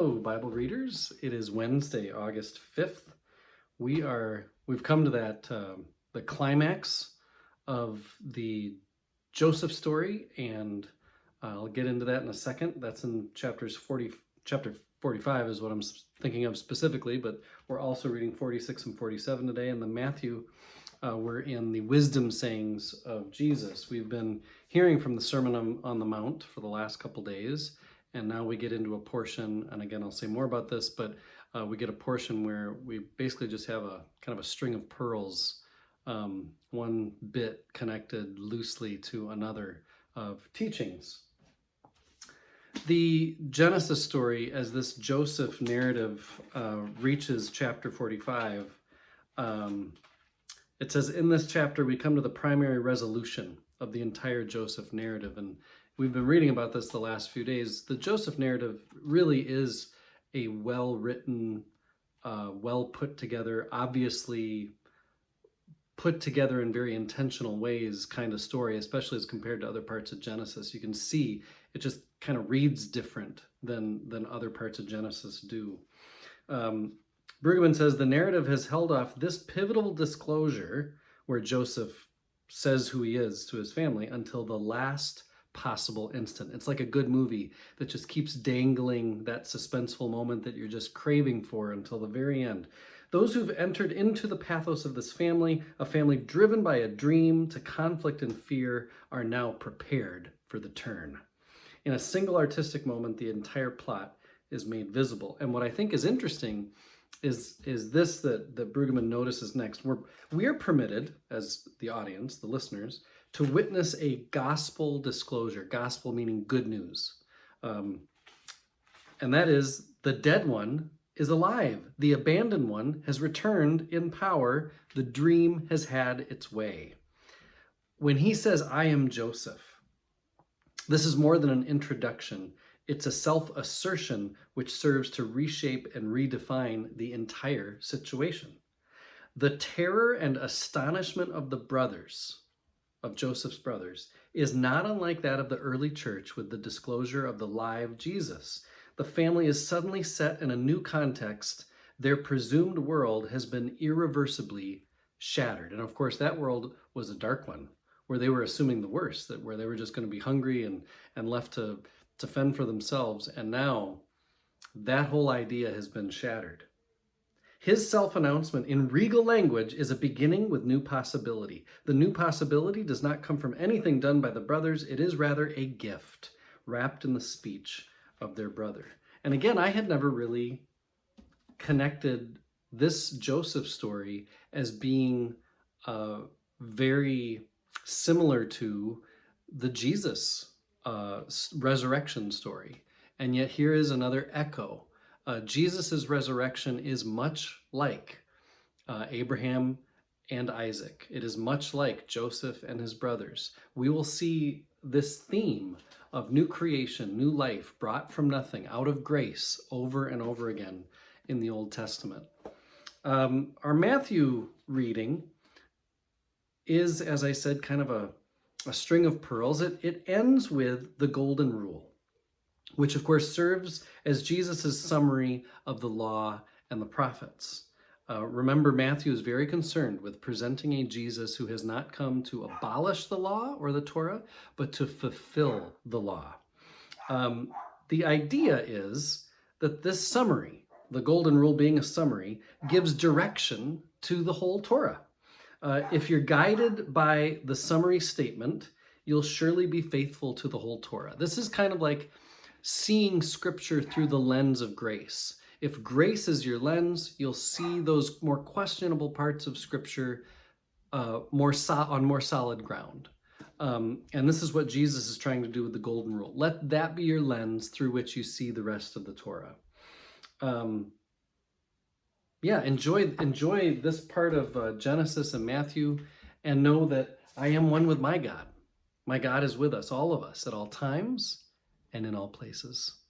Hello, Bible readers. It is Wednesday, August 5th. We've come to the climax of the Joseph story, and I'll get into that in a second. That's in chapter 45 is what I'm thinking of specifically, but we're also reading 46 and 47 today. And then Matthew, we're in the wisdom sayings of Jesus. We've been hearing from the Sermon on the Mount for the last couple days. And now we get into a portion, and again, I'll say more about this, but we get a portion where we basically just have a kind of a string of pearls, one bit connected loosely to another of teachings. The Genesis story, as this Joseph narrative reaches chapter 45, it says, in this chapter, we come to the primary resolution of the entire Joseph narrative. And we've been reading about this the last few days. The Joseph narrative really is a well-written, well put together, obviously put together in very intentional ways kind of story, especially as compared to other parts of Genesis. You can see it just kind of reads different than other parts of Genesis do. Brueggemann says the narrative has held off this pivotal disclosure where Joseph says who he is to his family until the last possible instant. It's like a good movie that just keeps dangling that suspenseful moment that you're just craving for until the very end. Those who've entered into the pathos of this family, a family driven by a dream to conflict and fear, are now prepared for the turn. In a single artistic moment, the entire plot is made visible. And what I think is interesting is this that Brueggemann notices next. We are permitted, as the audience, the listeners, to witness a gospel disclosure, gospel meaning good news. And that is, the dead one is alive. The abandoned one has returned in power. The dream has had its way. When he says, I am Joseph, this is more than an introduction. It's a self-assertion which serves to reshape and redefine the entire situation. The terror and astonishment of the brothers, of Joseph's brothers, is not unlike that of the early church with the disclosure of the live Jesus. The family is suddenly set in a new context. Their presumed world has been irreversibly shattered. And of course, that world was a dark one, where they were assuming the worst, where they were just going to be hungry and left to fend for themselves. And now that whole idea has been shattered. His self-announcement in regal language is a beginning with new possibility. The new possibility does not come from anything done by the brothers. It is rather a gift wrapped in the speech of their brother. And again, I had never really connected this Joseph story as being very similar to the Jesus resurrection story. And yet here is another echo. Jesus' resurrection is much like Abraham and Isaac. It is much like Joseph and his brothers. We will see this theme of new creation, new life brought from nothing, out of grace, over and over again in the Old Testament. Our Matthew reading is, as I said, kind of a string of pearls. It ends with the golden rule, which of course serves as Jesus' summary of the law and the prophets. Remember, Matthew is very concerned with presenting a Jesus who has not come to abolish the law or the Torah, but to fulfill the law. The idea is that this summary, the golden rule being a summary, gives direction to the whole Torah. If you're guided by the summary statement, you'll surely be faithful to the whole Torah. This is kind of like seeing Scripture through the lens of grace. If grace is your lens, you'll see those more questionable parts of Scripture on more solid ground. And this is what Jesus is trying to do with the golden rule. Let that be your lens through which you see the rest of the Torah. Enjoy this part of Genesis and Matthew, and know that I am one with my God. My God is with us, all of us, at all times and in all places.